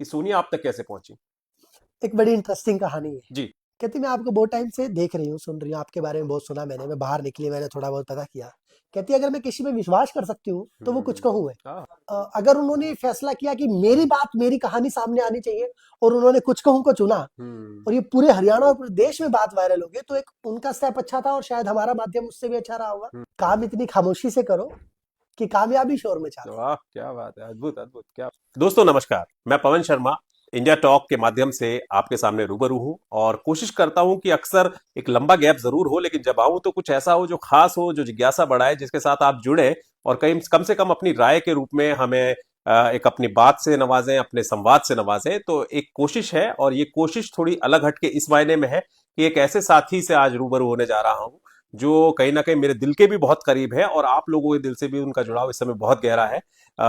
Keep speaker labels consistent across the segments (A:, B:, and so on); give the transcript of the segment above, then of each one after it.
A: कि सोनिया आप तक कैसे पहुंची।
B: एक बड़ी इंटरेस्टिंग कहानी है।
A: जी।
B: कहती मैं आपको बहुत टाइम से देख रही हूँ, सुन रही हूँ, आपके बारे में बहुत सुना मैंने। मैं बाहर निकली, मैंने थोड़ा बहुत पता किया। कहती अगर मैं किसी पे विश्वास कर सकती हूँ तो वो कुछ कहूँ है।
A: हाँ।
B: अगर उन्होंने फैसला किया कि मेरी बात, मेरी कहानी सामने आनी चाहिए, और उन्होंने कुछ कहूँ को चुना, और ये पूरे हरियाणा और पूरे देश में बात वायरल हो गई, तो एक उनका स्टेप अच्छा था, और शायद हमारा माध्यम उससे भी अच्छा रहा होगा। काम इतनी खामोशी से करो कि कामयाबी शोर में चाले।
A: वाह क्या बात है, अद्भुत अद्भुत। क्या दोस्तों नमस्कार, मैं पवन शर्मा इंडिया टॉक के माध्यम से आपके सामने रूबरू हूं और कोशिश करता हूं कि अक्सर एक लंबा गैप जरूर हो, लेकिन जब आऊं तो कुछ ऐसा हो जो खास हो, जो जिज्ञासा बढ़ाए, जिसके साथ आप जुड़े और कम से कम अपनी राय के रूप में हमें एक अपनी बात से नवाजें, अपने संवाद से नवाजें। तो एक कोशिश है और ये कोशिश थोड़ी अलग हटके इस मायने में है कि एक ऐसे साथी से आज रूबरू होने जा रहा हूं जो कहीं ना कहीं मेरे दिल के भी बहुत करीब है और आप लोगों के दिल से भी उनका जुड़ाव इस समय बहुत गहरा है।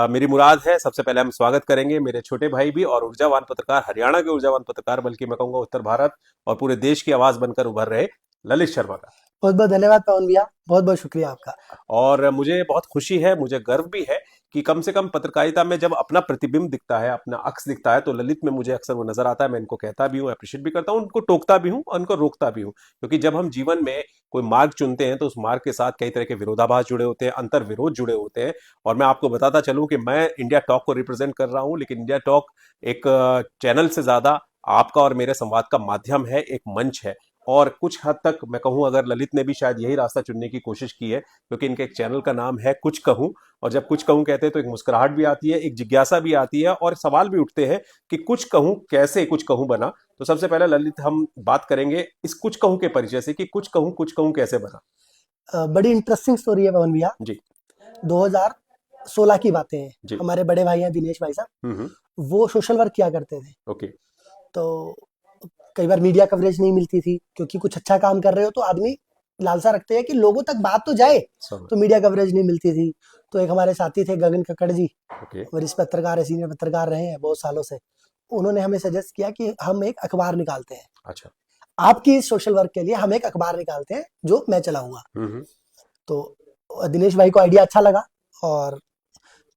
A: मेरी मुराद है सबसे पहले हम स्वागत करेंगे मेरे छोटे भाई भी और ऊर्जावान पत्रकार, हरियाणा के ऊर्जावान पत्रकार, बल्कि मैं कहूंगा उत्तर भारत और पूरे देश की आवाज बनकर उभर रहे ललित शर्मा का।
B: बहुत बहुत धन्यवाद पवन भैया, बहुत बहुत शुक्रिया आपका।
A: और मुझे बहुत खुशी है, मुझे गर्व भी है कि कम से कम पत्रकारिता में जब अपना प्रतिबिंब दिखता है, अपना अक्स दिखता है, तो ललित में मुझे अक्सर वो नजर आता है। मैं इनको कहता भी हूँ, अप्रिशिएट भी करता हूँ, उनको टोकता भी हूँ और उनको रोकता भी हूँ, क्योंकि जब हम जीवन में कोई मार्ग चुनते हैं तो उस मार्ग के साथ कई तरह के विरोधाभास जुड़े होते हैं, अंतर विरोध जुड़े होते हैं। और मैं आपको बताता चलूं कि मैं इंडिया टॉक को रिप्रेजेंट कर रहा हूं, लेकिन इंडिया टॉक एक चैनल से ज्यादा आपका और मेरे संवाद का माध्यम है, एक मंच है। और कुछ हद तक मैं कहूं, अगर ललित ने भी शायद यही रास्ता चुनने की कोशिश की है, क्योंकि इनके एक चैनल का नाम है कुछ कहूं। और जब कुछ कहूं कहते हैं तो एक मुस्कुराहट भी आती है, एक जिज्ञासा भी आती है और सवाल भी उठते हैं कि कुछ कहूं कैसे कुछ कहूं बना। तो सबसे पहले ललित हम बात करेंगे इस कुछ कहूं के परिचय से कि कुछ कहूं कैसे बना।
B: बड़ी इंटरेस्टिंग स्टोरी है पवन भैया।
A: जी।
B: 2016 की बातें हैं।
A: जी।
B: हमारे बड़े भाई हैं दिनेश भाई साहब,
A: हम्म।
B: वो सोशल वर्क किया करते थे।
A: ओके।
B: तो कई बार मीडिया कवरेज नहीं मिलती थी, क्योंकि कुछ अच्छा काम कर रहे हो तो आदमी लालसा रखते हैं कि लोगों तक बात तो जाए।
A: सब।
B: तो मीडिया कवरेज नहीं मिलती थी। तो एक हमारे साथी थे गगन कक्कड़ जी,
A: ओके।
B: वरिष्ठ पत्रकार है, सीनियर पत्रकार रहे हैं बहुत सालों से। उन्होंने हमें सजेस्ट किया कि हम एक अखबार निकालते हैं,
A: अच्छा।
B: आपकी सोशल वर्क के लिए हम एक अखबार निकालते हैं जो मैं चलाऊंगा।
A: हम्म।
B: तो दिनेश भाई को आइडिया अच्छा लगा। और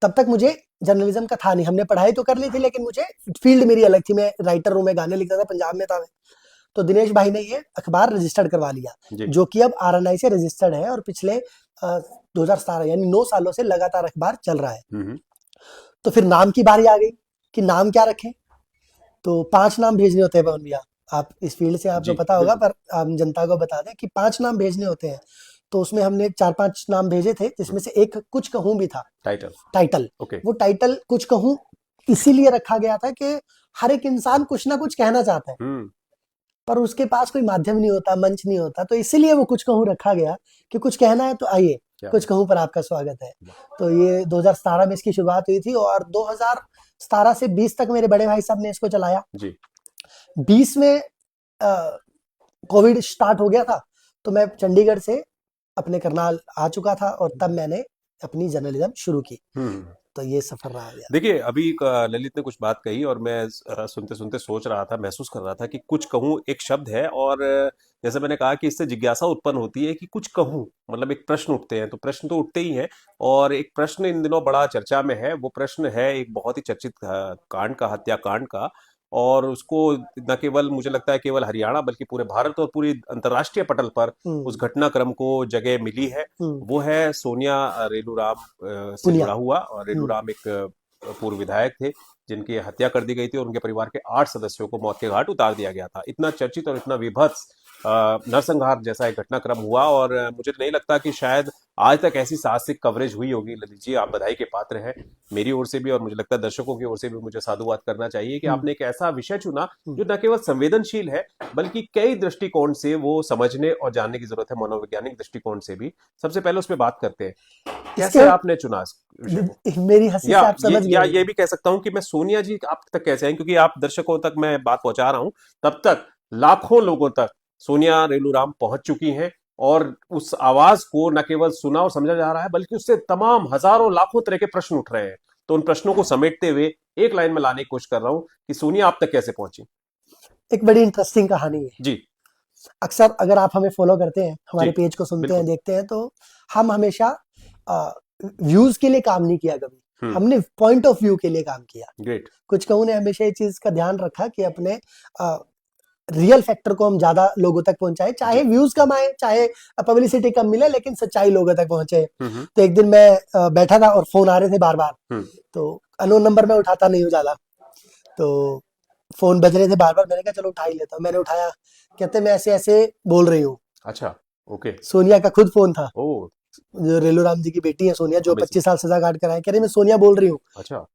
B: तब तक मुझे जर्नलिज्म का था नहीं, हमने पढ़ाई तो कर ली थी, लेकिन मुझे फील्ड मेरी अलग थी। मैं राइटर हूँ, मैं गाने लिखता था, पंजाब में था मैं। तो दिनेश भाई ने ये अखबार रजिस्टर्ड करवा लिया,
A: जी।
B: जो कि अब आरएनआई से रजिस्टर्ड है, और पिछले 2017 यानी 9 सालों से लगातार अखबार चल रहा है।
A: हम्म।
B: तो फिर नाम की बारी आ गई कि नाम क्या रखें। तो 5 नाम भेजने होते हैं पवन भैया, आप इस फील्ड से आपको
A: जी
B: पता होगा,
A: बिल्कुल।
B: पर हम जनता को बता दें कि 5 नाम भेजने होते हैं। तो उसमें हमने 4-5 नाम भेजे थे, जिसमें से एक कुछ कहूं भी था।
A: टाइटल।
B: Title,
A: okay.
B: वो टाइटल कुछ कहूं इसीलिए रखा गया था कि हर एक इंसान कुछ ना कुछ कहना चाहता है,
A: हम्म।
B: पर उसके पास कोई माध्यम नहीं होता, मंच नहीं होता। तो इसीलिए वो कुछ कहूं रखा गया कि कुछ कहना है तो आइए,
A: क्या
B: कुछ
A: बात।
B: कहूं पर आपका स्वागत है।
A: वाह।
B: तो ये 2017 में इसकी शुरुआत हुई थी, और 2017 से 20 तक मेरे बड़े भाई साहब ने इसको चलाया।
A: जी।
B: 20 में कोविड स्टार्ट हो गया था, तो मैं चंडीगढ़ से अपने करनाल आ चुका था, और तब मैंने अपनी जर्नलिज्म शुरू की।
A: हम्म।
B: तो ये सफर रहा गया।
A: देखिए अभी ललित ने कुछ बात कही और मैं सुनते सुनते सोच रहा था, महसूस कर रहा था कि कुछ कहूं एक शब्द है और जैसे मैंने कहा कि इससे जिज्ञासा उत्पन्न होती है कि कुछ कहूं, मतलब एक प्रश्न उठते हैं, तो प्रश्न तो उठते ही हैं। और एक प्रश्न इन दिनों बड़ा चर्चा में है, वो प्रश्न है एक बहुत ही चर्चित कांड का, हत्याकांड का। और उसको न केवल मुझे लगता है केवल हरियाणा बल्कि पूरे भारत और पूरी अंतर्राष्ट्रीय पटल पर उस घटनाक्रम को जगह मिली है। वो है सोनिया रेलूराम से
B: पुनिया।
A: जुड़ा हुआ। और रेलूराम एक पूर्व विधायक थे जिनकी हत्या कर दी गई थी और उनके परिवार के 8 सदस्यों को मौत के घाट उतार दिया गया था। इतना चर्चित और इतना विभत्स नरसंहार जैसा एक घटनाक्रम हुआ और मुझे नहीं लगता कि शायद आज तक ऐसी साहसिक कवरेज हुई होगी। ललित जी आप बधाई के पात्र हैं मेरी ओर से भी, और मुझे लगता है दर्शकों की ओर से भी मुझे साधुवाद करना चाहिए कि आपने एक ऐसा विषय चुना जो न केवल संवेदनशील है बल्कि कई दृष्टिकोण से वो समझने और जानने की जरूरत है, मनोवैज्ञानिक दृष्टिकोण से भी। सबसे पहले उस पर बात करते हैं, कैसे आपने चुना इस विषय को।
B: मेरी हंसी से आप समझ गए
A: ये
B: होंगे।
A: भी कह सकता हूं कि मैं सोनिया जी आप तक कैसे आए, क्योंकि आप दर्शकों तक मैं बात पहुंचा रहा हूं, तब तक लाखों लोगों तक सोनिया रेलूराम पहुंच चुकी हैं। और उस आवाज को न केवल सुना और समझा जा रहा है बल्कि उससे तमाम हजारों लाखों तरह के प्रश्न उठ रहे हैं। तो उन प्रश्नों को समेटते हुए एक लाइन में लाने की कोशिश कर रहा हूं कि सोनिया आप तक कैसे पहुंची।
B: एक बड़ी इंटरेस्टिंग कहानी है।
A: जी।
B: अक्सर अगर आप हमें फॉलो करते हैं,
A: जी
B: हमारे पेज को सुनते हैं,
A: बिल्कुल।
B: देखते हैं, तो हम हमेशा व्यूज के लिए काम नहीं किया कभी। हमने पॉइंट ऑफ व्यू के लिए काम किया।
A: ग्रेट।
B: कुछ कहूँ ने हमेशा ये चीज का ध्यान रखा कि अपने रियल फैक्टर को हम ज्यादा लोगों तक पहुंचाए, चाहे व्यूज कम आए, चाहे पब्लिसिटी कम मिले, लेकिन सच्चाई लोगों तक पहुंचे। तो एक दिन मैं बैठा था और फोन आ रहे थे बार बार, तो अननोन नंबर में उठाता नहीं हूँ ज्यादा, तो फोन बज रहे थे बार बार, मैंने कहा चलो उठा ही लेता हूँ। मैंने उठाया, कहते मैं ऐसे ऐसे बोल रही हूँ।
A: अच्छा, ओके।
B: सोनिया का खुद फोन था,
A: ओ,
B: जो रेलू राम जी की बेटी है सोनिया, जो
A: Amazing.
B: 25 साल सजा काट कर आए। कह रही मैं सोनिया बोल रही हूँ।
A: अच्छा।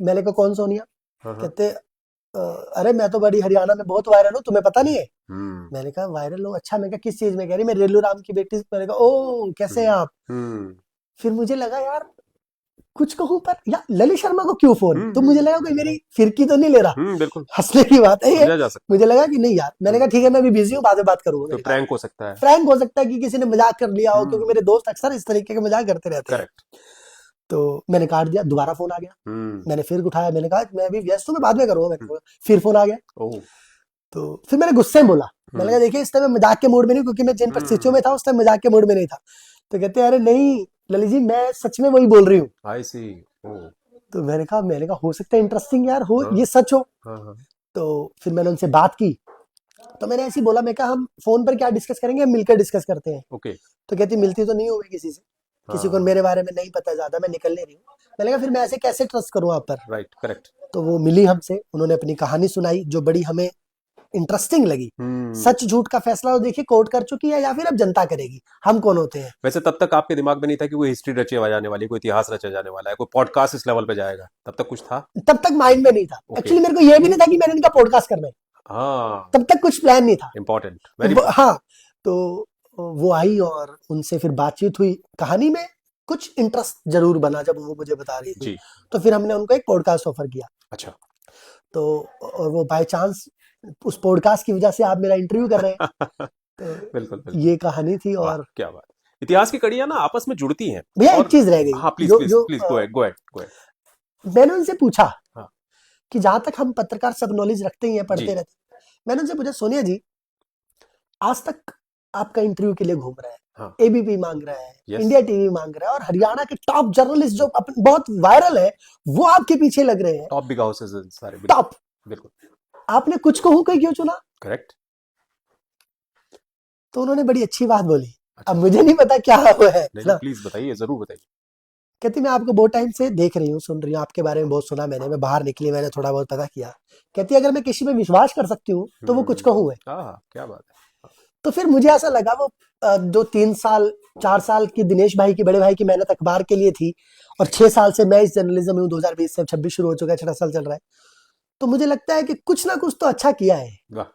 B: मैंने कहा कौन सोनिया?
A: हाँ।
B: कहते अरे मैं तो बड़ी हरियाणा में बहुत वायरल हूँ, तुम्हें पता नहीं है? मैंने कहा वायरल हूँ? अच्छा। मैं कहा किस चीज में? कह रही मैं रेलू राम की बेटी। मैंने कहा ओ कैसे हैं आप? फिर मुझे लगा यार कुछ कहूँ पर यार ललित शर्मा को क्यों फोन? तो मुझे लगा कोई मेरी फिरकी तो नहीं ले रहा।
A: बिल्कुल
B: हंसने की बात है ये।
A: समझा जा सकता
B: मुझे लगा कि नहीं यार। मैंने कहा ठीक है मैं भी बिजी हूँ, बाद में बात
A: है।
B: करूंगा।
A: तो प्रैंक हो सकता है।
B: फ्रैंक हो सकता है कि किसी ने मजाक कर लिया हो, क्योंकि मेरे दोस्त अक्सर इस तरीके के मजाक करते रहते हैं।
A: करेक्ट।
B: तो मैंने काट दिया, दोबारा फोन आ गया। मैंने फिर उठाया, मैंने कहा मैं अभी व्यस्त हूँ, मैं बाद में करूंगा। मैंने कहा फिर फोन आ गया। तो फिर मैंने गुस्से में बोला, मैंने कहा देखिए इस टाइम मजाक के मूड में नहीं, क्योंकि मैं जिन परिस्थितियों में था उस टाइम मजाक के मूड में नहीं था। तो कहते अरे नहीं ललित जी मैं सच में वही बोल रही हूँ।
A: आई सी।
B: तो मैंने कहा हो सकता है इंटरेस्टिंग यार हो, ये सच हो। तो फिर मैंने उनसे बात की, तो मैंने ऐसे ही बोला, मैं कहा हम फोन पर क्या डिस्कस करेंगे, हम मिलकर डिस्कस करते हैं।
A: ओके।
B: तो कहती मिलती तो नहीं हूँ मैं किसी से, किसी को मेरे बारे में नहीं पता ज्यादा, मैं निकल नहीं रही हूँ। मैंने कहा फिर मैं ऐसे कैसे ट्रस्ट करूँ आप पर?
A: Right, correct.
B: तो वो मिली हमसे, उन्होंने अपनी कहानी सुनाई जो बड़ी हमें इंटरेस्टिंग लगी। सच झूठ का फैसला तो देखिए कोर्ट कर चुकी है, या फिर अब जनता करेगी, हम कौन होते हैं?
A: वैसे तब तक आपके दिमाग में नहीं था कि कोई हिस्ट्री रची जाने वाली, कोई इतिहास रचा जाने वाला है, कोई पॉडकास्ट इस लेवल पे जाएगा? तब तक कुछ था?
B: तब तक माइंड में नहीं था। एक्चुअली मेरे को यह भी नहीं था कि मैंने इनका पॉडकास्ट करना है।
A: हाँ,
B: तब तक कुछ प्लान नहीं था।
A: इम्पोर्टेंट।
B: हाँ, तो वो आई और उनसे फिर बातचीत हुई। कहानी में कुछ इंटरेस्ट जरूर बना जब वो मुझे बता रही थी। तो फिर हमने उनको एक पॉडकास्ट ऑफर किया।
A: अच्छा।
B: तो और वो बाय चांस उस पॉडकास्ट की वजह से आप मेरा इंटरव्यू कर रहे हैं। तो
A: बिल्कुल।
B: ये कहानी थी। और
A: क्या बात, इतिहास की कड़ियां ना आपस में जुड़ती हैं।
B: भैया एक चीज रह गई।
A: हाँ प्लीज गो अहेड।
B: मैंने उनसे पूछा
A: हाँ।
B: कि जहां तक हम पत्रकार सब नॉलेज रखते ही हैं, पढ़ते रहते हैं, मैंने उनसे पूछा सोनिया जी आज तक आपका इंटरव्यू के लिए घूम रहा है,
A: हाँ।
B: एबीपी मांग रहा है, इंडिया टीवी मांग रहा है, और हरियाणा के टॉप जर्नलिस्ट जो बहुत वायरल है वो आपके पीछे लग रहे हैं,
A: टॉप बिग हाउसेस सारे
B: टॉप।
A: बिल्कुल।
B: आपने कुछ कहूं कोई क्यों चुना?
A: करेक्ट।
B: तो उन्होंने बड़ी अच्छी बात बोली। अच्छा। अब मुझे नहीं पता क्या हुआ है ना,
A: प्लीज बताइए, जरूर बताइए।
B: कहती मैं आपको बहुत टाइम से देख रही हूँ, सुन रही हूँ, आपके बारे में बहुत सुना मैंने, मैं बाहर निकली, मैंने थोड़ा बहुत पता किया। कहती अगर मैं किसी पे विश्वास कर सकती हूँ तो वो कुछ कहूँ है।
A: क्या बात है।
B: तो फिर मुझे ऐसा लगा वो जो 3 साल 4 साल की दिनेश भाई की, बड़े भाई की मेहनत अखबार के लिए थी, और 6 साल से मैं इस जर्नलिज्म में हूँ, 2020 से 26 शुरू हो चुका है, 6 साल चल रहा है। तो मुझे लगता है कि कुछ ना कुछ तो अच्छा किया है।
A: वाह।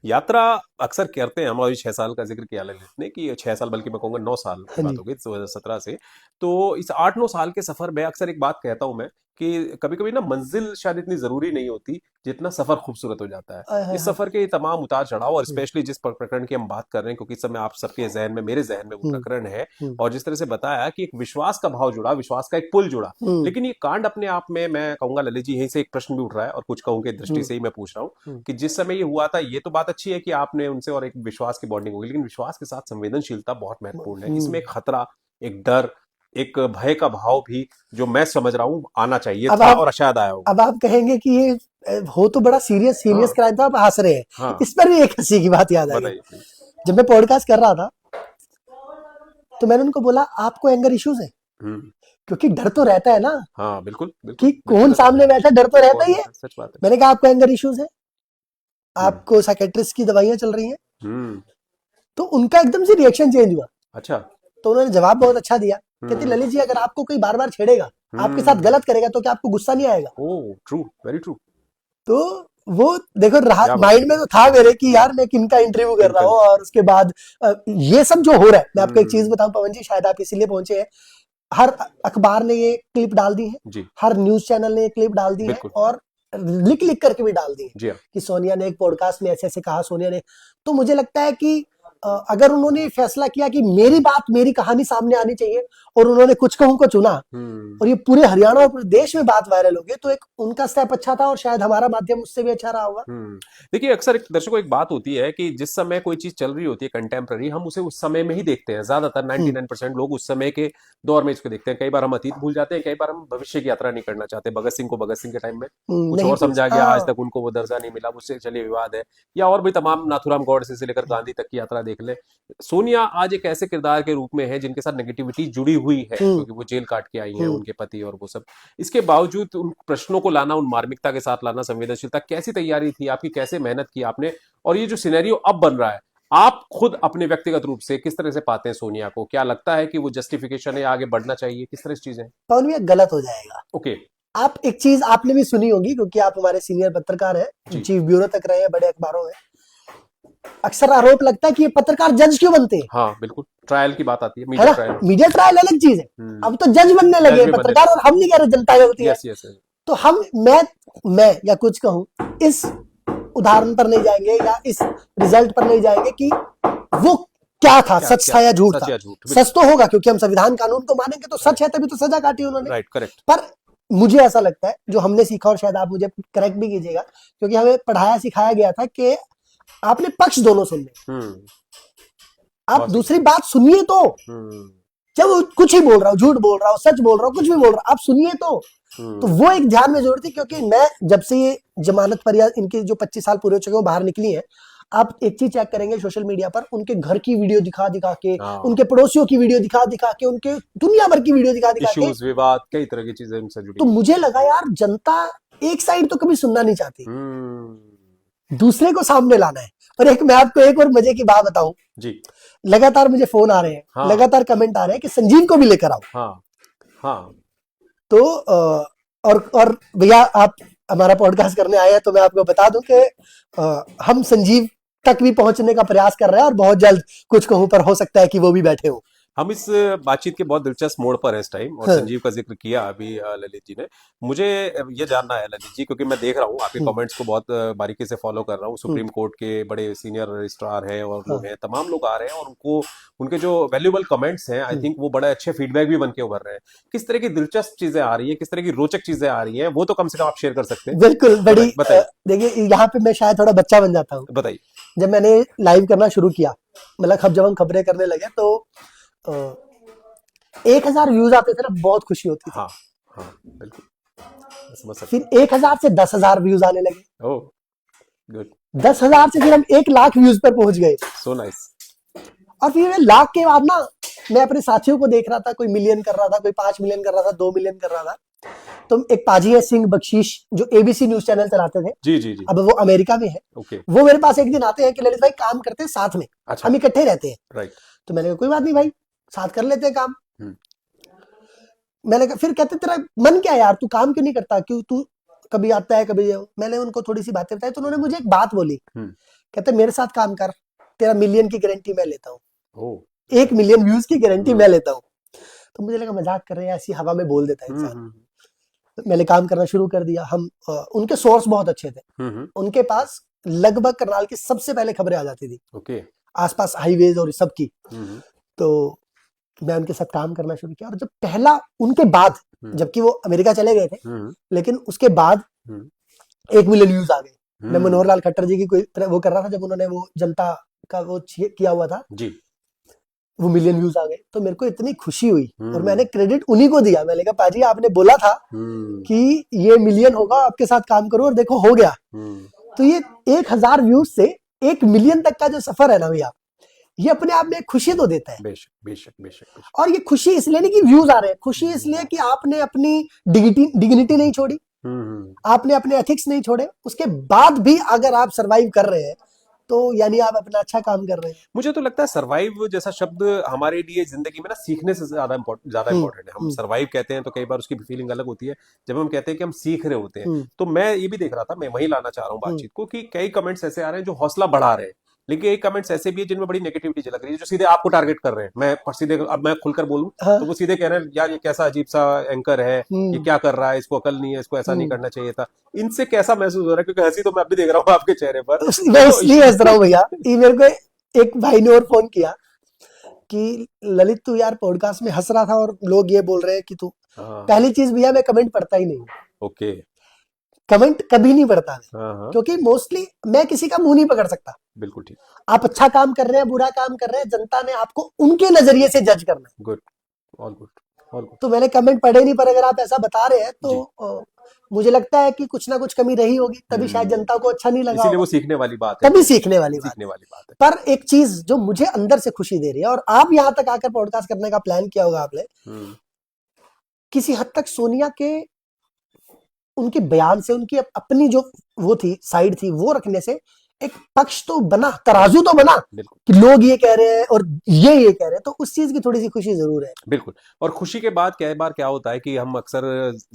A: यात्रा अक्सर कहते हैं, हमारी 6 साल का जिक्र किया ललित ने, कि 6 साल बल्कि मैं कहूँगा 9 साल की बात हो गई 2017 से। तो इस 8-9 साल के सफर में अक्सर एक बात कहता हूं मैं कि कभी कभी ना मंजिल शायद इतनी जरूरी नहीं होती जितना सफर खूबसूरत हो जाता है। इस सफर के तमाम उतार चढ़ाव, और स्पेशली जिस प्रकरण की हम बात कर रहे हैं, क्योंकि इस समय आप सबके जहन में, मेरे जहन में वो प्रकरण है, और जिस तरह से बताया कि एक विश्वास का भाव जुड़ा, विश्वास का एक पुल जुड़ा। लेकिन ये कांड अपने आप में, मैं कहूंगा ललित जी, यहीं से एक प्रश्न भी उठ रहा है, और कुछ कहूँ की दृष्टि से ही मैं पूछ रहा हूँ कि जिस समय ये हुआ था, ये तो बात अच्छी है कि आपने उनसे और एक विश्वास की बॉन्डिंग होगी, लेकिन विश्वास के साथ संवेदनशीलता बहुत महत्वपूर्ण है। इसमें एक खतरा, एक डर, एक भय का भाव भी, जो मैं समझ रहा हूँ आना चाहिए था, और शायद आया होगा।
B: अब आप कहेंगे कि ये हो तो बड़ा सीरियस क्राइम था, आप हंस रहे हैं।
A: हाँ।
B: इस पर भी एक हंसी की बात याद आ गई। जब मैं पॉडकास्ट कर रहा था तो मैंने उनको बोला आपको एंगर इश्यूज है? क्योंकि डर तो रहता है ना।
A: हाँ बिल्कुल,
B: कि कौन सामने बैठा, डर तो रहता ही है।
A: सच बात है।
B: मैंने कहा आपको एंगर इश्यूज है, आपको साइकेट्रिस्ट की दवाइयां चल रही हैं। तो उनका एकदम से रिएक्शन चेंज हुआ।
A: अच्छा।
B: तो उन्होंने जवाब बहुत अच्छा दिया। कहती ललित जी अगर आपको कोई बार बार छेड़ेगा, आपके साथ गलत करेगा, तो क्या आपको गुस्सा नहीं आएगा?
A: ओह ट्रू, वेरी ट्रू।
B: तो वो देखो माइंड में तो था मेरे कि यार मैं किनका इंटरव्यू कर रहा हूँ। और उसके बाद ये सब जो हो रहा है, मैं आपको एक चीज बताऊं पवन जी, शायद आप इसीलिए पहुंचे हैं, हर अखबार ने ये क्लिप डाल दी है, हर न्यूज चैनल ने ये क्लिप डाल दी है, और लिख करके भी डाल दी है कि सोनिया ने एक पॉडकास्ट में ऐसे ऐसे कहा, सोनिया ने। तो मुझे लगता है कि अगर उन्होंने फैसला किया कि मेरी बात मेरी कहानी सामने आनी चाहिए और उन्होंने कुछ कहूं को चुना और ये पूरे हरियाणा और पूरे देश में बात वायरल हो गई, तो एक उनका स्टेप अच्छा था और शायद हमारा माध्यम उससे भी अच्छा रहा होगा।
A: देखिए, अक्सर एक दर्शकों एक बात होती है कि जिस समय कोई चीज चल रही होती है कंटेम्प्ररी, हम उसे उस समय में ही देखते हैं। ज्यादातर 99% लोग उस समय के दौर में इसको देखते हैं। कई बार हम अतीत भूल जाते हैं, कई बार हम भविष्य की यात्रा नहीं करना चाहते। भगत सिंह को भगत सिंह के टाइम में कुछ
B: नहीं
A: और समझा गया, आज
B: हाँ,
A: तक उनको वो दर्जा नहीं मिला, उससे चलिए विवाद है। या और भी तमाम नाथूराम गौडसे से लेकर गांधी तक की यात्रा देख लें। सोनिया आज एक ऐसे किरदार के रूप में है जिनके साथ नेगेटिविटी जुड़ी हुई है, क्योंकि वो जेल काट के आई हैं, उनके पति और वो सब। इसके बावजूद उन प्रश्नों को लाना, उन मार्मिकता के साथ लाना, संवेदनशीलता, कैसी तैयारी थी आपकी, कैसे मेहनत की आपने, और ये जो सिनेरियो अब बन रहा है, आप खुद अपने व्यक्तिगत रूप से किस तरह से पाते हैं सोनिया को? क्या लगता है कि वो जस्टिफिकेशन है, आगे बढ़ना चाहिए, किस तरह की चीजें?
B: पवन भैया गलत हो जाएगा।
A: ओके।
B: आप एक चीज आपने भी सुनी होगी क्योंकि आप हमारे सीनियर पत्रकार हैं,
A: जी।
B: चीफ ब्यूरो तक रहे हैं बड़े अखबारों में। अक्सर आरोप लगता है कि ये पत्रकार जज क्यों बनते हैं,
A: हाँ बिल्कुल, ट्रायल की बात आती है,
B: है
A: मीडिया
B: ना?
A: ट्रायल।
B: मीडिया ट्रायल अलग चीज है, अब तो जज बनने
A: जज
B: लगे
A: भी बनने
B: पत्रकार, और हम नहीं कह रहे जनता ये होती है।
A: Yes yes.
B: तो हम मैं या कुछ कहूं, इस उदाहरण पर नहीं जाएंगे या इस रिजल्ट पर नहीं जाएंगे कि वो क्या था, सच था या झूठ
A: सच
B: था।
A: या झूठ,
B: सच तो होगा क्योंकि हम संविधान कानून को मानेंगे, तो सच है तभी तो सजा काटी उन्होंने।
A: Right, correct.
B: पर मुझे ऐसा लगता है, जो हमने सीखा, और शायद आप मुझे करेक्ट भी कीजिएगा, क्योंकि हमें पढ़ाया सिखाया गया था कि आपने पक्ष दोनों सुनने, आप दूसरी बात सुनिए तो, जब वो कुछ ही बोल रहा हो, झूठ बोल रहा हो, सच बोल रहा हो, कुछ भी बोल रहा हो, आप सुनिए तो वो एक ध्यान में जरूरत थी। क्योंकि मैं जब से ये जमानत पर या इनके जो 25 साल पूरे हो चुके हैं बाहर निकली है, आप एक चीज चेक करेंगे सोशल मीडिया पर, उनके घर की वीडियो दिखा दिखा के, उनके पड़ोसियों की वीडियो दिखा दिखा के, उनके दुनिया भर की वीडियो दिखा दिखा के,
A: इश्यूज, विवाद, कई तरह की चीजें उनसे जुड़ी।
B: तो मुझे लगा यार जनता एक साइड तो कभी सुनना नहीं चाहती, दूसरे को सामने लाना है। और एक मैं आपको एक और मजे की बात बताऊं जी, लगातार मुझे फोन आ रहे हैं, हाँ, लगातार कमेंट आ रहे हैं कि संजीव को भी लेकर आओ।
A: हाँ, हाँ।
B: तो और भैया आप हमारा पॉडकास्ट करने आए हैं, तो मैं आपको बता दूं कि हम संजीव तक भी पहुंचने का प्रयास कर रहे हैं और बहुत जल्द कुछ कहूं पर हो सकता है कि वो भी बैठे हो।
A: हम इस बातचीत के बहुत दिलचस्प मोड़ पर है इस टाइम, और संजीव का जिक्र किया अभी ललित जी ने। मुझे ये जानना है ललित जी, क्योंकि मैं देख रहा हूँ आपके कमेंट्स को बहुत बारीकी से फॉलो कर रहा हूँ। सुप्रीम कोर्ट के बड़े सीनियर रजिस्ट्रार हैं और लोग हैं, तमाम लोग आ रहे हैं, और उनको उनके जो वैल्यूएबल कमेंट्स हैं, आई थिंक वो बड़े अच्छे फीडबैक भी बन के उभर रहे हैं। किस तरह की दिलचस्प चीजें आ रही है, किस तरह की रोचक चीजें आ रही है, वो तो कम से कम आप शेयर कर सकते हैं।
B: बिल्कुल, बड़ी देखिए यहाँ पे मैं शायद थोड़ा बच्चा बन जाता हूँ।
A: बताइए।
B: जब मैंने लाइव करना शुरू किया, मतलब जब हम खबरें करने लगे, तो 1000 व्यूज आते थे ना, बहुत खुशी होती थी।
A: हाँ, हाँ, बिल्कुल।
B: फिर 1000 से 10,000 व्यूज आने लगे।
A: ओह, गुड।
B: 10,000 से फिर हम 1,00,000 व्यूज पर पहुंच गए।
A: So nice.
B: और फिर 1,00,000 के बाद ना, मैं अपने साथियों को देख रहा था, कोई मिलियन कर रहा था, कोई 5 मिलियन कर रहा था, 2 मिलियन कर रहा था। तो एक पाजी है सिंह बख्शीश, जो एबीसी न्यूज चैनल चलाते थे,
A: जी जी जी,
B: अब वो अमेरिका में है।
A: ओके।
B: वो मेरे पास एक दिन आते हैं कि ललित भाई काम करते हैं साथ में, हम इकट्ठे रहते हैं।
A: राइट।
B: तो मैंने कहा कोई बात नहीं भाई, साथ कर लेते हैं काम। मैंने कहा, फिर कहते तेरा मन क्या है यार, तू काम क्यों नहीं करता, क्यों तू कभी आता है कभी। मैंने उनको थोड़ी सी बातें बताई, तो उन्होंने मुझे एक बात बोली, कहते मेरे साथ काम कर, तेरा मिलियन की गारंटी मैं लेता हूँ, 1 मिलियन व्यूज की गारंटी मैं लेता हूँ। तो मुझे लगा मजाक कर रहे हैं, ऐसी हवा में बोल देता है इंसान। मैंने काम करना शुरू कर दिया। हम उनके सोर्स बहुत अच्छे थे, उनके पास लगभग करनाल की सबसे पहले खबरें आ जाती थी,
A: ओके,
B: आसपास हाईवेज और सब की। तो मैं उनके साथ काम करना शुरू किया, और जब पहला उनके बाद, जबकि वो अमेरिका चले गए थे, लेकिन उसके बाद 1 मिलियन व्यूज आ गए। मैं मनोहर लाल खट्टर जी की कोई वो कर रहा था, जब उन्होंने वो जनता का वो किया हुआ था जी, वो मिलियन व्यूज आ गए। तो मेरे को इतनी खुशी हुई, और मैंने क्रेडिट उन्हीं को दिया। मैंने कहा पाजी आपने बोला था कि ये मिलियन होगा, आपके साथ काम करो, और देखो हो गया। तो ये 1000 व्यूज से 1 मिलियन तक का जो सफर है ना भैया, ये अपने आप में खुशी तो देता है।
A: बेशक बेशक बेशक।
B: और ये खुशी इसलिए नहीं कि व्यूज आ रहे हैं, खुशी इसलिए कि आपने अपनी डिग्निटी नहीं छोड़ी, आपने अपने एथिक्स नहीं छोड़े, उसके बाद भी अगर आप सरवाइव कर रहे हैं, तो यानी आप अपना अच्छा काम कर रहे हैं।
A: मुझे तो लगता है सरवाइव जैसा शब्द हमारे लिए जिंदगी में ना सीखने से ज्यादा इम्पोर्टेंट है। हम सरवाइव कहते हैं तो कई बार उसकी फीलिंग अलग होती है, जब हम कहते हैं कि हम सीख रहे होते हैं। तो मैं ये भी देख रहा था, मैं वही लाना चाह रहा हूँ बातचीत को, कि कई कमेंट्स ऐसे आ रहे हैं जो हौसला बढ़ा रहे हैं, लेकिन एक कमेंट्स ऐसे भी है जिनमें बड़ी नेगेटिविटी झलक रही है, जो सीधे आपको टारगेट कर रहे हैं। मैं सीधे, अब मैं खुलकर बोलूं तो वो सीधे कह रहे हैं यार ये कैसा अजीब सा एंकर है, ये क्या कर रहा है, इसको अकल नहीं है, इसको ऐसा नहीं करना चाहिए था। इनसे कैसा महसूस हो रहा है? क्योंकि हंसी तो मैं अभी देख रहा हूँ आपके चेहरे पर।
B: मैं इसलिए हंस रहा हूँ भैया, ये मेरे को एक भाई ने और फोन किया कि ललित तू यार पॉडकास्ट में हंस रहा था और लोग ये बोल रहे हैं कि तू,
A: हाँ
B: पहली चीज भैया मैं कमेंट पढ़ता ही नहीं हूँ,
A: ओके
B: कमेंट कभी नहीं पढ़ता मैं,
A: हाँ हाँ
B: क्योंकि मोस्टली मैं किसी का मुंह नहीं पकड़ सकता।
A: बिल्कुल ठीक
B: आप अच्छा काम कर रहे हैं, बुरा काम कर रहे हैं, जनता ने आपको उनके नजरिए से जज करना है।
A: Good all good all good
B: तो मैंने कमेंट पढ़े नहीं, पर अगर आप ऐसा बता रहे हैं तो
A: जी
B: मुझे लगता है कि कुछ ना कुछ कमी रही होगी, तभी शायद जनता को अच्छा नहीं लगा
A: इसीलिए
B: होगा,
A: वो सीखने वाली बात है
B: तभी सीखने वाली बात।
A: सीखने वाली बात है
B: पर एक चीज जो मुझे अंदर से खुशी दे रही है, और आप यहाँ तक आकर पॉडकास्ट करने का प्लान किया होगा आपने, किसी हद तक सोनिया के उनके बयान से, उनकी अपनी जो वो थी साइड थी, वो रखने से एक पक्ष तो बना, तराजू तो बना
A: बिल्कुल
B: कि लोग ये कह रहे हैं और ये कह रहे हैं, तो उस चीज की थोड़ी सी खुशी जरूर है।
A: बिल्कुल और खुशी के बाद कई बार क्या होता है कि हम अक्सर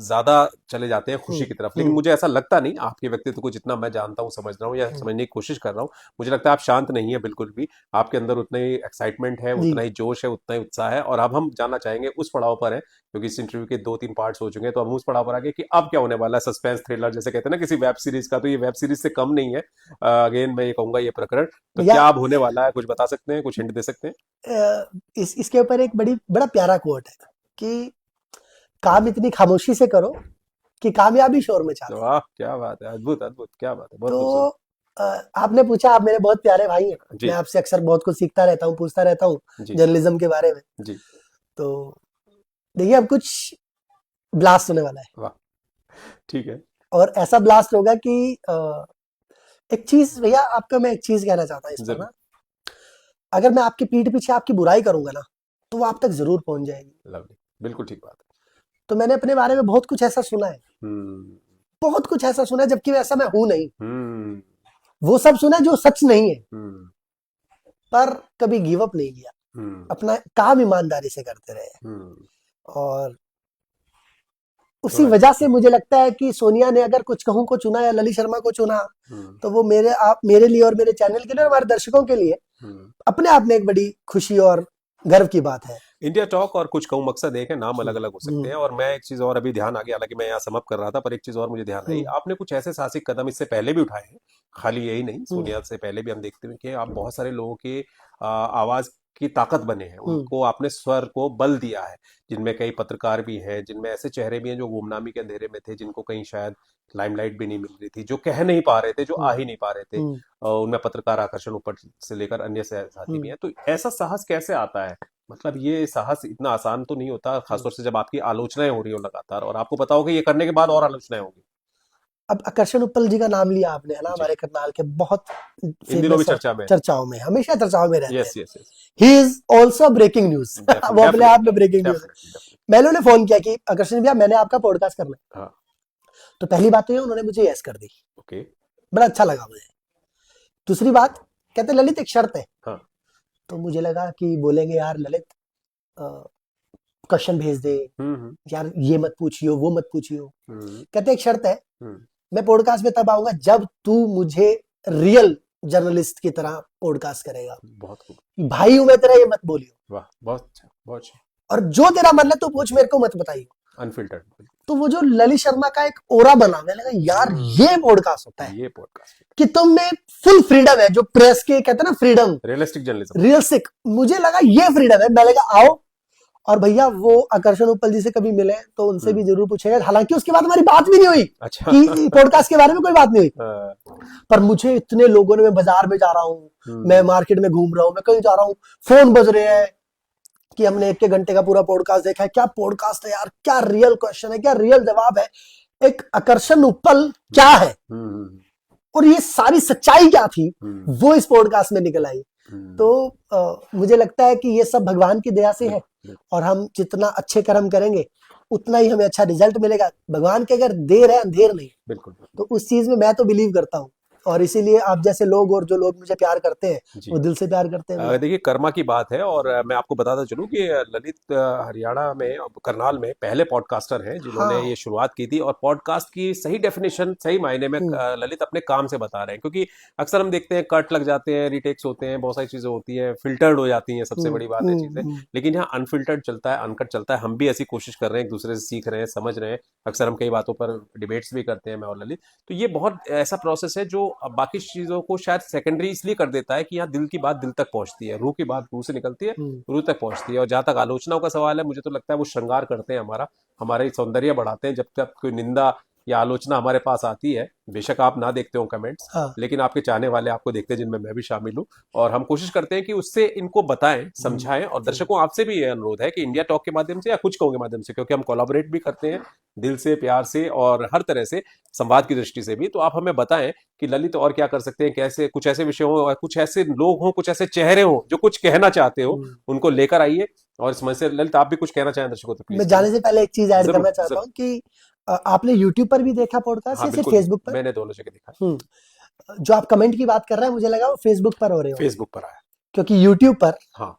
A: ज्यादा चले जाते हैं खुशी की तरफ, लेकिन मुझे ऐसा लगता नहीं, आपके व्यक्तित्व को जितना मैं जानता हूँ, समझ रहा हूँ या समझने की कोशिश कर रहा हूँ, मुझे लगता है आप शांत नहीं है बिल्कुल भी, आपके अंदर उतना ही एक्साइटमेंट है,
B: जी
A: उतना ही जोश है, उतना ही उत्साह है। और अब हम जानना चाहेंगे उस पड़ाव पर है, क्योंकि इस इंटरव्यू के 2-3 पार्ट्स हो चुके हैं, तो हम उस पड़ाव पर आ गए कि अब क्या होने वाला है, सस्पेंस थ्रिलर जैसे कहते हैं ना किसी वेब सीरीज का, तो ये वेब सीरीज से कम नहीं है। अगेन मैं ये कहूंगा ये प्रकरण, तो
B: भैया
A: क्या अब होने वाला है, कुछ बता सकते हैं, कुछ हिंट दे सकते हैं?
B: इसके ऊपर एक बड़ा प्यारा कोट है कि काम इतनी खामोशी से करो कि कामयाबी शोर में चालो।
A: वाह क्या बात है, अद्भुत अद्भुत, क्या बात है, बहुत
B: तो
A: खूबसूरत।
B: आपने पूछा, आप मेरे बहुत प्यारे भाई हैं, मैं
A: जी
B: आपसे अक्सर बहुत कुछ सीखता रहता हूँ, पूछता रहता हूँ
A: जी
B: जर्नलिज्म के बारे में।
A: जी
B: तो देखिए, अब कुछ ब्लास्ट होने वाला है,
A: वाह ठीक है
B: और ऐसा ब्लास्ट होगा कि एक चीज भैया, आपका मैं एक चीज कहना चाहता हूँ इस पर
A: जरूर
B: ना, अगर मैं आपके पीठ पीछे आपकी बुराई करूंगा ना, तो वो आप तक जरूर पहुंच जाएगी।
A: लवली बिल्कुल ठीक बात
B: तो मैंने अपने बारे में बहुत कुछ ऐसा सुना है,
A: है।
B: बहुत कुछ ऐसा सुना है, जबकि वैसा मैं हूं नहीं।
A: हम्म
B: वो सब सुना है जो सच नहीं है,
A: हम्म
B: पर कभी गिव अप नहीं किया,
A: हम्म
B: अपना काम ईमानदारी से करते रहे।
A: हम्म
B: और उसी
A: राइट
B: वजह से मुझे लगता है कि सोनिया ने अगर कुछ कहूं को चुना या ललित शर्मा को चुना,
A: हम्म
B: तो वो मेरे लिए और मेरे चैनल के लिए और हमारे दर्शकों के लिए
A: हम्म
B: अपने आप में एक बड़ी खुशी और गर्व की बात है।
A: इंडिया टॉक और कुछ कहूँ मकसद एक है, नाम अलग अलग हो सकते
B: हम्म
A: हैं। और मैं एक चीज और अभी ध्यान आ गया, हालांकि मैं यहाँ समअप कर रहा था, पर एक चीज और मुझे ध्यान आई,
B: हम्म
A: आपने कुछ ऐसे साहसिक कदम इससे पहले भी उठाए हैं, खाली यही नहीं,
B: हम्म
A: सोनिया से पहले भी हम देखते हैं कि आप बहुत सारे लोगों के आवाज की ताकत बने हैं,
B: हम्म
A: उनको आपने स्वर को बल दिया है, जिनमें कई पत्रकार भी हैं, जिनमें ऐसे चेहरे भी हैं जो गुमनामी के अंधेरे में थे, जिनको कहीं शायद लाइमलाइट भी नहीं मिल रही थी, जो कह नहीं पा रहे थे, जो आ
B: हम्म
A: ही नहीं पा रहे थे।
B: हम्म
A: उनमें पत्रकार आकर्षण ऊपर से लेकर अन्य साथी भी
B: हम्म
A: हैं। तो ऐसा साहस कैसे आता है? मतलब ये साहस इतना आसान तो नहीं होता,
B: हम्म।
A: खासतौर से जब आपकी आलोचनाएं हो रही हो लगातार, और आपको पता हो कि ये करने के बाद और आलोचनाएं होगी।
B: अब आकर्षण उपल जी का नाम लिया आपने, है ना,
A: जी
B: हमारे करनाल के बहुत
A: इन दिनों भी
B: फेमस और
A: चर्चा में।
B: चर्चाओं में, हमेशा चर्चाओं में रहते
A: यस
B: हैं।
A: Yes yes
B: he is also breaking news वो अपने आप में ब्रेकिंग न्यूज है।
A: Definitely definitely.
B: मैंने उन्हें फोन किया कि आकर्षण भैया मैंने आपका पॉडकास्ट करना है,
A: हाँ
B: तो पहली बात तो ये उन्होंने मुझे यस कर दी,
A: ओके
B: बड़ा अच्छा लगा मुझे। दूसरी बात, कहते ललित एक शर्त है,
A: हाँ
B: तो मुझे लगा कि बोलेंगे यार ललित क्वेश्चन भेज दे,
A: हम्म
B: यार ये मत पूछियो वो मत पूछियो।
A: हम्म
B: कहते एक शर्त है,
A: हम्म
B: मैं पॉडकास्ट में तब आऊंगा जब तू मुझे रियल जर्नलिस्ट की तरह पॉडकास्ट करेगा,
A: बहुत खूब,
B: भाई हूं मैं तेरा, ये मत बोलियो,
A: वाह बहुत अच्छा बहुत अच्छा।
B: और जो तेरा मन है तू पूछ, मेरे को मत बताइयो।
A: अनफिल्टर्ड,
B: तो वो जो ललित शर्मा का एक ओरा बना, मैंने कहा यार ये पॉडकास्ट होता है
A: ये पॉडकास्ट
B: कि तुम में फुल फ्रीडम है, जो प्रेस के कहते हैं ना फ्रीडम,
A: रियलिस्टिक जर्नलिज्म।
B: रियलिस्टिक, मुझे लगा ये फ्रीडम है। मैंने कहा आओ, और भैया वो आकर्षण उपल जी से कभी मिले तो उनसे भी जरूर पूछेगा, हालांकि उसके बाद हमारी बात भी नहीं हुई
A: अच्छा
B: कि पॉडकास्ट के बारे में कोई बात नहीं हुई,
A: हाँ,
B: पर मुझे इतने लोगों ने, मैं बाजार में जा रहा हूँ, मैं
A: हम्म
B: मार्केट में घूम रहा हूँ, मैं कहीं जा रहा हूँ, फोन बज रहे हैं कि हमने 1 घंटे का पूरा पॉडकास्ट देखा है, क्या पॉडकास्ट है यार, क्या रियल क्वेश्चन है, क्या रियल जवाब है, एक आकर्षण उपल क्या है,
A: हम्म
B: और ये सारी सच्चाई क्या थी,
A: हम्म
B: वो इस पॉडकास्ट में निकल आई। तो मुझे लगता है कि ये सब भगवान की दया से है,
A: बिल्कुल
B: और हम जितना अच्छे कर्म करेंगे उतना ही हमें अच्छा रिजल्ट मिलेगा। भगवान के अगर देर है अंधेर नहीं,
A: बिल्कुल
B: तो उस चीज में मैं तो बिलीव करता हूँ, और इसीलिए आप जैसे लोग और जो लोग मुझे प्यार करते हैं,
A: जी।
B: वो दिल से प्यार करते हैं भैया।
A: देखिए कर्मा की बात है, और मैं आपको बताता चलूं कि ललित हरियाणा में करनाल में पहले पॉडकास्टर हैं जिन्होंने
B: हाँ
A: ये शुरुआत की थी, और पॉडकास्ट की सही डेफिनेशन सही मायने में ललित अपने काम से बता रहे हैं। क्योंकि अक्सर हम देखते हैं कट लग जाते हैं, रीटेक्स होते हैं, बहुत सारी चीजें होती हैं, फिल्टर्ड हो जाती हैं, सबसे बड़ी बात है चीजें, लेकिन यहाँ अनफिल्टर्ड चलता है, अनकट चलता है। हम भी ऐसी कोशिश कर रहे हैं, एक दूसरे से सीख रहे हैं, समझ रहे हैं, अक्सर हम कई बातों पर डिबेट्स भी करते हैं मैं और ललित। तो ये बहुत ऐसा प्रोसेस है जो अब बाकी चीजों को शायद सेकेंडरी इसलिए कर देता है कि यहाँ दिल की बात दिल तक पहुंचती है, रूह की बात रूह से निकलती है, रूह तक पहुंचती है। और जहां तक आलोचनाओं का सवाल है, मुझे तो लगता है वो श्रृंगार करते हैं हमारा ही सौंदर्य बढ़ाते हैं। जब तक कोई निंदा या आलोचना हमारे पास आती है, बेशक आप ना देखते हो कमेंट्स,
B: हाँ।
A: लेकिन आपके चाहने वाले आपको देखते हैं, जिनमें मैं भी शामिल हूँ। और हम कोशिश करते हैं कि उससे इनको बताएं, समझाएं। और दर्शकों आपसे भी ये अनुरोध है कि इंडिया टॉक के माध्यम से या कुछ कहूँ के माध्यम से, क्योंकि हम कोलैबोरेट भी करते हैं दिल से, प्यार से और हर तरह से, संवाद की दृष्टि से भी, तो आप हमें बताएं कि ललित और क्या कर सकते हैं, कैसे कुछ ऐसे विषय हो और कुछ ऐसे लोग हों, कुछ ऐसे चेहरे हों जो कुछ कहना चाहते हो, उनको लेकर आइए। और इस मंच से ललित आप भी कुछ कहना चाहें दर्शकों तो
B: मैं
A: प्लीज।
B: जाने से पहले एक चीज ऐड
A: जरूर
B: करना चाहता
A: जरूर।
B: हूँ कि आपने यूट्यूब पर भी देखा पॉडकास्ट
A: हाँ
B: या सिर्फ
A: बिल्कुल,
B: फेसबुक पर?
A: मैंने दोनों जगह देखा है।
B: जो आप कमेंट की बात कर रहे हैं, मुझे लगा वो फेसबुक पर हो रहे हो,
A: फेसबुक पर आया।
B: क्योंकि यूट्यूब पर
A: हाँ।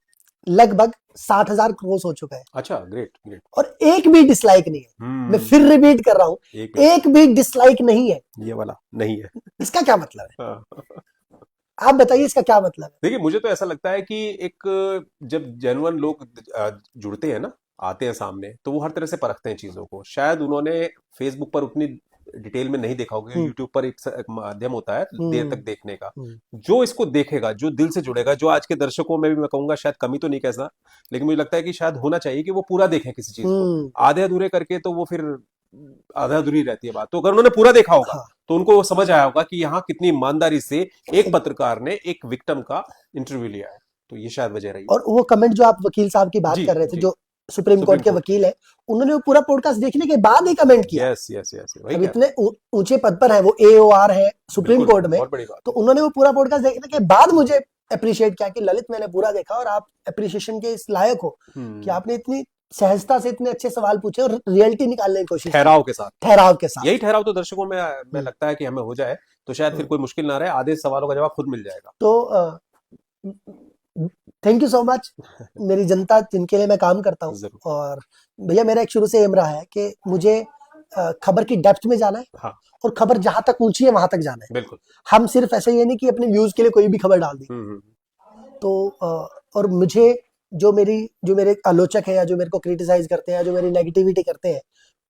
B: लगभग 60,000 क्रॉस हो चुका है
A: अच्छा, ग्रेट ग्रेट।
B: और एक भी डिसलाइक नहीं है। मैं फिर रिपीट कर रहा हूँ, एक भी डिसलाइक नहीं है।
A: ये वाला नहीं है।
B: इसका क्या मतलब है?
A: हाँ।
B: आप बताइए इसका क्या मतलब है?
A: देखिए, मुझे तो ऐसा लगता है कि एक जब जेन्युइन लोग जुड़ते हैं ना, आते हैं सामने, तो वो हर तरह से परखते हैं चीजों को। शायद उन्होंने फेसबुक पर उतनी डिटेल में नहीं देखा होगा, यूट्यूब पर एक माध्यम होता है देर तक देखने का। जो इसको देखेगा, जो दिल से जुड़ेगा, जो आज के दर्शकों में भी मैं कहूंगा शायद कमी तो नहीं कहना, लेकिन मुझे लगता है कि शायद होना चाहिए कि वो पूरा देखें किसी चीज को। आधे अधूरे करके तो वो फिर आधा अधूरी रहती है बात। तो अगर उन्होंने पूरा देखा होगा,
B: हाँ।
A: तो उनको समझ आया होगा कि यहाँ कितनी ईमानदारी से एक पत्रकार ने एक विक्टिम का इंटरव्यू लिया है। तो ये शायद वजह रही है।
B: और वो कमेंट जो आप वकील साहब की बात
A: जी,
B: कर रहे थे,
A: जी।
B: जो सुप्रीम कोर्ट के वकील है, उन्होंने वो पूरा पॉडकास्ट देखने के बाद ही कमेंट किया।
A: यस यस यस, वही
B: अब
A: कह
B: इतने ऊंचे पद पर है वो, AOR है सुप्रीम
A: बिल्कुल,
B: कोर्ट में,
A: बहुत बड़ी बात।
B: तो उन्होंने वो पूरा पॉडकास्ट देखने के बाद मुझे अप्रिशिएट किया कि ललित, मैंने पूरा देखा और आप अप्रिशिएशन के इस लायक हो कि आपने इतनी सहजता से इतने अच्छे सवाल पूछे और रियलिटी निकालने की कोशिश की।
A: ठहराव के साथ।
B: ठहराव के साथ।
A: यही ठहराव तो दर्शकों में लगता है कि हमें हो जाए तो शायद फिर कोई मुश्किल ना रहे, आधे सवालों का जवाब खुद मिल जाएगा।
B: तो थैंक यू सो मच मेरी जनता जिनके लिए मैं काम करता हूँ।
A: जरूर।
B: और भैया, मेरा एक शुरू से एम रहा है कि मुझे खबर की डेप्थ में जाना है।
A: हाँ।
B: और खबर जहां तक ऊंची है वहां तक जाना है।
A: बिल्कुल।
B: हम सिर्फ ऐसे ये नहीं कि अपने व्यूज के लिए कोई भी खबर डाल दी। तो और मुझे जो मेरे आलोचक है या जो मेरे को क्रिटिसाइज करते हैं या जो मेरी नेगेटिविटी करते हैं,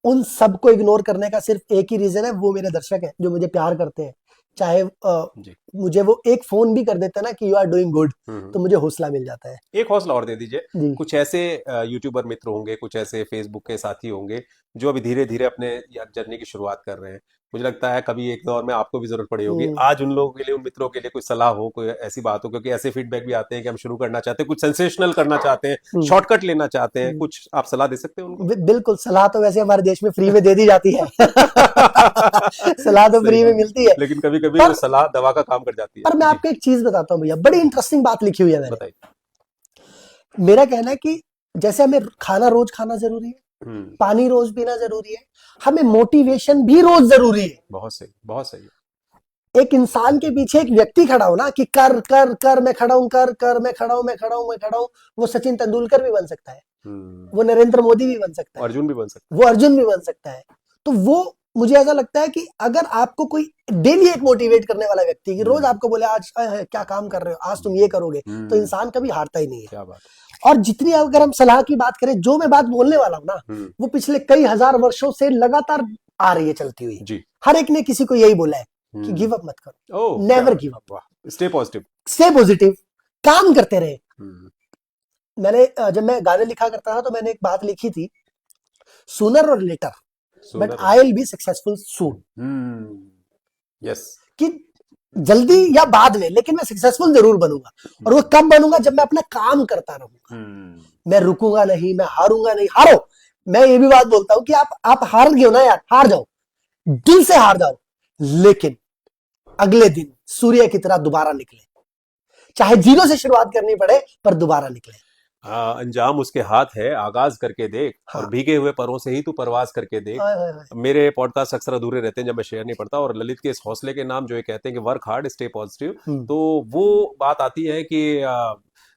B: उन सबको इग्नोर करने का सिर्फ एक ही रीजन है, वो मेरे दर्शक हैं जो मुझे प्यार करते हैं। चाहे मुझे वो एक फोन भी कर देते हैं ना कि यू आर डूइंग गुड, तो मुझे हौसला मिल जाता है।
A: एक हौसला और दे दीजिए। कुछ ऐसे यूट्यूबर मित्र होंगे, कुछ ऐसे फेसबुक के साथी होंगे जो अभी धीरे धीरे अपने जर्नी की शुरुआत कर रहे हैं। मुझे लगता है कभी एक दौर में आपको भी जरूरत पड़ी होगी। आज उन लोगों के लिए, उन मित्रों के लिए कुछ सलाह हो, कोई ऐसी बात हो, क्योंकि ऐसे फीडबैक भी आते हैं कि हम शुरू करना चाहते हैं, कुछ सेंसेशनल करना चाहते हैं, शॉर्टकट लेना चाहते हैं, कुछ आप सलाह दे सकते हैं उनको?
B: बिल्कुल, सलाह तो वैसे हमारे देश में फ्री में दे दी जाती है। सलाह तो फ्री में मिलती है,
A: लेकिन कभी कभी वो सलाह दवा का काम कर जाती है।
B: पर मैं आपको एक चीज बताता हूँ भैया, बड़ी इंटरेस्टिंग बात लिखी हुई है मैंने।
A: बताइए।
B: मेरा कहना है कि जैसे हमें खाना रोज खाना जरूरी है, पानी रोज पीना जरूरी है, हमें मोटिवेशन भी रोज जरूरी है।
A: बहुत सही, बहुत सही।
B: एक इंसान के पीछे एक व्यक्ति खड़ा हो ना कि कर कर कर, मैं खड़ा हूं, कर कर, मैं खड़ा हूं, मैं खड़ा हूं, मैं खड़ा हूं। वो सचिन तेंदुलकर भी बन सकता है, वो नरेंद्र मोदी भी बन सकता है,
A: अर्जुन भी बन सकता है,
B: वो अर्जुन भी बन सकता है। तो वो मुझे ऐसा लगता है कि अगर आपको कोई डेली एक मोटिवेट करने वाला व्यक्ति कि रोज आपको बोले आज क्या काम कर रहे हो, आज तुम ये करोगे, तो इंसान कभी हारता ही नहीं है।
A: क्या बात।
B: और जितनी अगर हम सलाह की बात करें, जो मैं बात बोलने वाला हूं ना, वो पिछले कई हजार वर्षों से लगातार आ रही है चलती हुई। हर एक ने किसी को यही बोला है कि गिव अप मत करो, never give up,
A: stay positive,
B: stay positive, काम करते रहे। मैंने जब मैं गाने लिखा करता था तो मैंने एक बात लिखी थी, सूनर और later but I will be successful soon.
A: Yes,
B: कि जल्दी या बाद में, लेकिन मैं सक्सेसफुल जरूर बनूंगा। और वो कब बनूंगा? जब मैं अपना काम करता रहूंगा। मैं रुकूंगा नहीं, मैं हारूंगा नहीं। हारो, मैं ये भी बात बोलता हूं कि आप हार गए हो ना यार, हार जाओ, दिल से हार जाओ, लेकिन अगले दिन सूर्य की तरह दोबारा निकले। चाहे जीरो से शुरुआत करनी पड़े, पर दोबारा निकले।
A: अंजाम उसके हाथ है, आगाज करके देख। और भीगे हुए परों से ही तू परवाज करके देख। मेरे पॉडकास्ट अक्सर अधूरे रहते हैं जब मैं शेयर नहीं पढ़ता, और ललित के इस हौसले के नाम जो ये कहते हैं कि वर्क हार्ड स्टे पॉजिटिव, तो वो बात आती है कि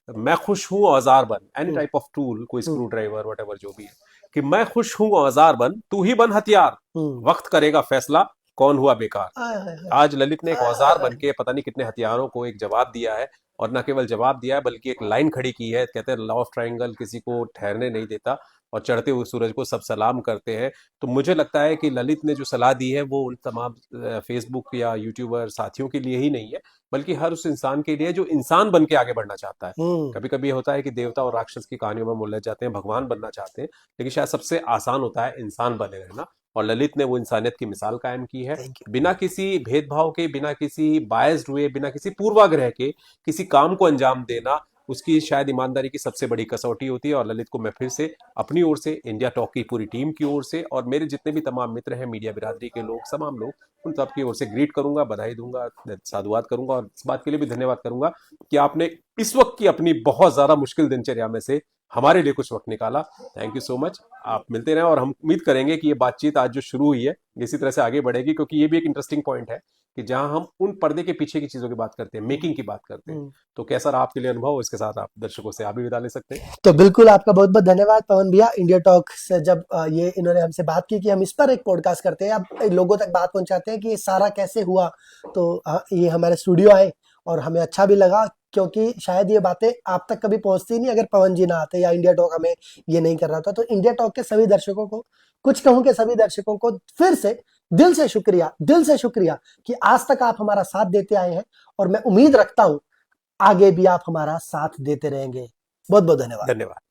A: मैं खुश हूं औजार बन, एनी टाइप ऑफ टूल, कोई स्क्रू ड्राइवर व्हाटएवर जो भी है, कि मैं खुश हूं औजार बन, तू ही बन हथियार, वक्त करेगा फैसला कौन हुआ बेकार। आज ललित ने एक औजार बन के पता नहीं कितने हथियारों को एक जवाब दिया है, और न केवल जवाब दिया है बल्कि एक लाइन खड़ी की है। कहते हैं लॉ ऑफ ट्रायंगल किसी को ठहरने नहीं देता, और चढ़ते हुए सूरज को सब सलाम करते हैं। तो मुझे लगता है कि ललित ने जो सलाह दी है वो उन तमाम फेसबुक या यूट्यूबर साथियों के लिए ही नहीं है, बल्कि हर उस इंसान के लिए जो इंसान बन के आगे बढ़ना चाहता है। कभी कभी होता है कि देवता और राक्षस की कहानियों में उलझ जाते हैं, भगवान बनना चाहते हैं, लेकिन शायद सबसे आसान होता है इंसान बने रहना, और ललित ने वो इंसानियत की मिसाल कायम की है।
B: Thank you.
A: बिना किसी भेदभाव के, बिना किसी बायस्ड हुए, बिना किसी पूर्वाग्रह के किसी काम को अंजाम देना उसकी शायद ईमानदारी की सबसे बड़ी कसौटी होती है। और ललित को मैं फिर से अपनी ओर से, इंडिया टॉक की पूरी टीम की ओर से, और मेरे जितने भी तमाम मित्र हैं, मीडिया बिरादरी के लोग, तमाम लोग, उन सबकी ओर से ग्रीट करूंगा, बधाई दूंगा, साधुवाद करूंगा, और इस बात के लिए भी धन्यवाद करूंगा कि आपने इस वक्त की अपनी बहुत ज्यादा मुश्किल दिनचर्या में से हमारे लिए कुछ वक्त निकाला। Thank you so much. आप मिलते रहें, और हम उम्मीद करेंगे कि ये बातचीत आज जो शुरू हुई है इसी तरह से आगे बढ़ेगी, क्योंकि ये भी एक इंटरेस्टिंग पॉइंट है कि जहां हम उन पर्दे के पीछे की चीजों की बात करते हैं, मेकिंग की बात करते हैं। तो कैसा रहा आपके लिए अनुभव? इसके साथ आप दर्शकों से आप भी विदा ले सकते हैं।
B: तो बिल्कुल आपका बहुत बहुत धन्यवाद पवन भैया। इंडिया टॉक से जब ये इन्होंने हमसे बात की कि हम इस पर एक पॉडकास्ट करते हैं, अब लोगों तक बात पहुंचाते हैं कि ये सारा कैसे हुआ, तो ये हमारे स्टूडियो आए और हमें अच्छा भी लगा, क्योंकि शायद ये बातें आप तक कभी पहुंचती नहीं अगर पवन जी ना आते या इंडिया टॉक हमें ये नहीं कर रहा था। तो इंडिया टॉक के सभी दर्शकों को, कुछ कहूं के सभी दर्शकों को फिर से दिल से शुक्रिया कि आज तक आप हमारा साथ देते आए हैं, और मैं उम्मीद रखता हूं आगे भी आप हमारा साथ देते रहेंगे। बहुत बहुत धन्यवाद।
A: धन्यवाद।